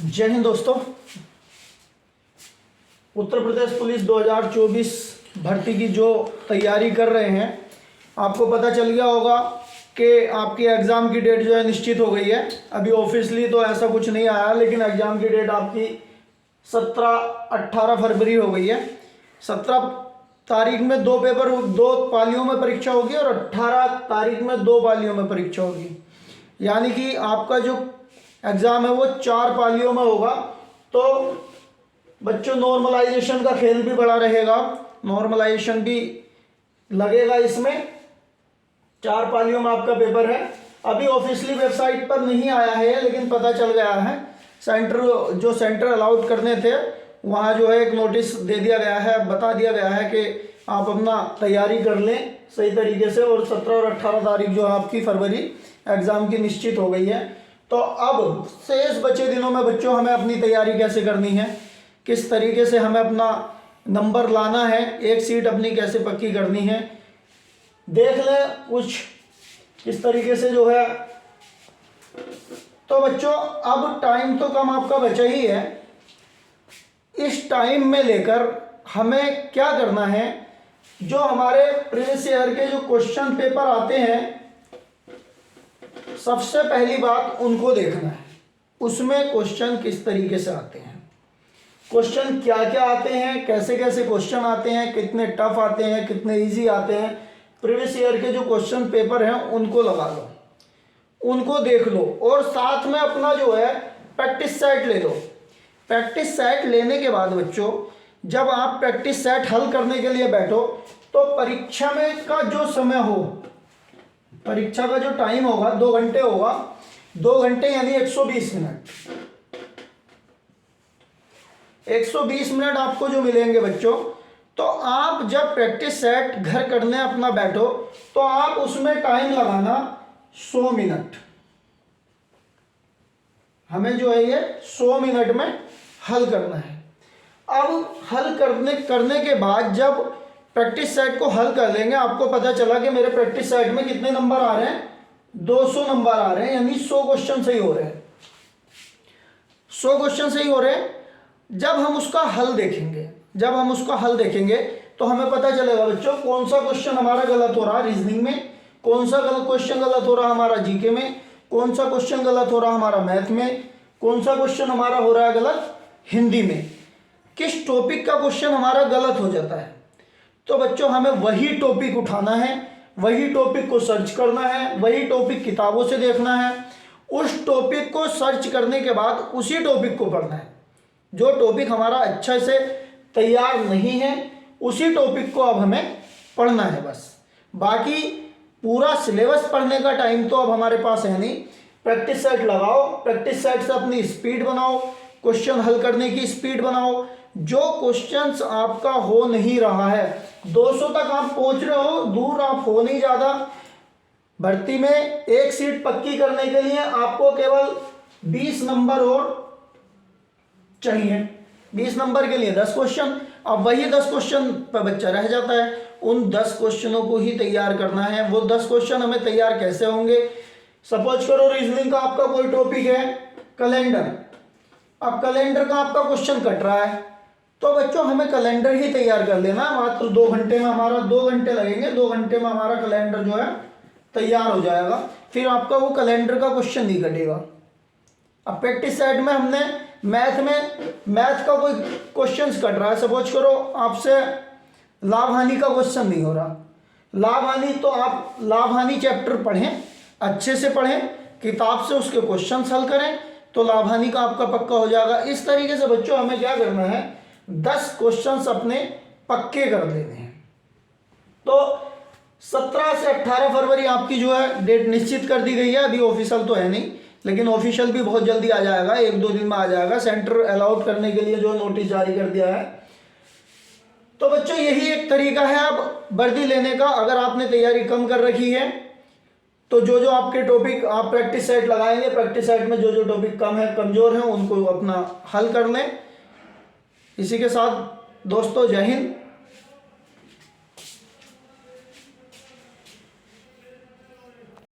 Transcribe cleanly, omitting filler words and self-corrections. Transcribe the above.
जय हिंद दोस्तों। उत्तर प्रदेश पुलिस 2024 भर्ती की जो तैयारी कर रहे हैं, आपको पता चल गया होगा कि आपकी एग्ज़ाम की डेट जो है निश्चित हो गई है। अभी ऑफिशियली तो ऐसा कुछ नहीं आया, लेकिन एग्ज़ाम की डेट आपकी 17-18 फरवरी हो गई है। 17 तारीख में दो पालियों में परीक्षा होगी और 18 तारीख में 2 पालियों में परीक्षा होगी। यानी कि आपका जो एग्ज़ाम है वो 4 पालियों में होगा। तो बच्चों, नॉर्मलाइजेशन का खेल भी बड़ा रहेगा, नॉर्मलाइजेशन भी लगेगा इसमें। 4 पालियों में आपका पेपर है। अभी ऑफिशियली वेबसाइट पर नहीं आया है, लेकिन पता चल गया है। सेंटर अलाउड करने थे, वहाँ जो है एक नोटिस दे दिया गया है, बता दिया गया है कि आप अपना तैयारी कर लें सही तरीके से। और 17 और 18 तारीख जो है आपकी फरवरी एग्ज़ाम की निश्चित हो गई है। तो अब शेष बचे दिनों में बच्चों हमें अपनी तैयारी कैसे करनी है, किस तरीके से हमें अपना नंबर लाना है, एक सीट अपनी कैसे पक्की करनी है, देख लें कुछ इस तरीके से जो है। तो बच्चों, अब टाइम तो कम आपका बचा ही है। इस टाइम में लेकर हमें क्या करना है, जो हमारे प्रीवियस ईयर के जो क्वेश्चन पेपर आते हैं, सबसे पहली बात उनको देखना है। उसमें क्वेश्चन किस तरीके से आते हैं, क्वेश्चन क्या क्या आते हैं, कैसे कैसे क्वेश्चन आते हैं, कितने टफ आते हैं, कितने इजी आते हैं। प्रीवियस ईयर के जो क्वेश्चन पेपर हैं उनको लगा लो, उनको देख लो, और साथ में अपना जो है प्रैक्टिस सेट ले लो। प्रैक्टिस सेट लेने के बाद बच्चों, जब आप प्रैक्टिस सेट हल करने के लिए बैठो, तो परीक्षा में का जो समय हो, परीक्षा का जो टाइम होगा 2 घंटे होगा। 2 घंटे यानी 120 मिनट। 120 मिनट आपको जो मिलेंगे बच्चों, तो आप जब प्रैक्टिस सेट घर करने अपना बैठो, तो आप उसमें टाइम लगाना 100 मिनट। हमें जो है ये 100 मिनट में हल करना है। अब हल करने के बाद जब प्रैक्टिस सेट को हल कर लेंगे, आपको पता चला कि मेरे प्रैक्टिस सेट में कितने नंबर आ रहे हैं, 200 नंबर आ रहे हैं, यानी 100 क्वेश्चन सही हो रहे हैं। 100 क्वेश्चन सही हो रहे हैं। जब हम उसका हल देखेंगे, तो हमें पता चलेगा बच्चों कौन सा क्वेश्चन हमारा गलत हो रहा है रीजनिंग में, कौन सा क्वेश्चन गलत हो रहा है हमारा जीके में, कौन सा क्वेश्चन गलत हो रहा है हमारा मैथ में, कौन सा क्वेश्चन हमारा हो रहा है गलत हिंदी में, किस टॉपिक का क्वेश्चन हमारा गलत हो जाता है। तो बच्चों, हमें वही टॉपिक उठाना है, वही टॉपिक को सर्च करना है, वही टॉपिक किताबों से देखना है। उस टॉपिक को सर्च करने के बाद उसी टॉपिक को पढ़ना है। जो टॉपिक हमारा अच्छे से तैयार नहीं है, उसी टॉपिक को अब हमें पढ़ना है बस। बाकी पूरा सिलेबस पढ़ने का टाइम तो अब हमारे पास है नहीं। प्रैक्टिस सेट लगाओ, प्रैक्टिस सेट से अपनी स्पीड बनाओ, क्वेश्चन हल करने की स्पीड बनाओ। जो क्वेश्चंस आपका हो नहीं रहा है, 200 तक आप पहुंच रहे हो, दूर आप हो नहीं ज़्यादा। भर्ती में एक सीट पक्की करने के लिए आपको केवल 20 नंबर और चाहिए। 20 नंबर के लिए 10 क्वेश्चन। अब वही 10 क्वेश्चन पर बच्चा रह जाता है। उन 10 क्वेश्चनों को ही तैयार करना है। वो 10 क्वेश्चन हमें तैयार कैसे होंगे, सपोज करो रीजनिंग का आपका कोई टॉपिक है कैलेंडर। अब कैलेंडर का आपका क्वेश्चन कट रहा है, तो बच्चों हमें कैलेंडर ही तैयार कर लेना। मात्र 2 घंटे में हमारा 2 घंटे लगेंगे, 2 घंटे में हमारा कैलेंडर जो है तैयार हो जाएगा। फिर आपका वो कैलेंडर का क्वेश्चन नहीं कटेगा। अब प्रैक्टिस सेट में हमने मैथ का कोई क्वेश्चन कट रहा है, सपोज करो आपसे लाभ हानि का क्वेश्चन नहीं हो रहा। लाभ हानि, तो आप लाभ हानि चैप्टर पढ़ें, अच्छे से पढ़ें, किताब से उसके क्वेश्चन हल करें, तो लाभ हानि का आपका पक्का हो जाएगा। इस तरीके से बच्चों हमें क्या करना है, 10 क्वेश्चंस अपने पक्के कर लेने हैं। तो 17 से 18 फरवरी आपकी जो है डेट निश्चित कर दी गई है। अभी ऑफिशियल तो है नहीं, लेकिन ऑफिशियल भी बहुत जल्दी आ जाएगा, 1-2 दिन में आ जाएगा। सेंटर अलाउड करने के लिए जो नोटिस जारी कर दिया है। तो बच्चों, यही एक तरीका है अब वर्दी लेने का। अगर आपने तैयारी कम कर रखी है, तो जो आपके टॉपिक आप प्रैक्टिस सेट लगाएंगे, प्रैक्टिस सेट में जो टॉपिक कम है, कमजोर हैं, उनको अपना हल कर लें। इसी के साथ दोस्तों, जय हिंद।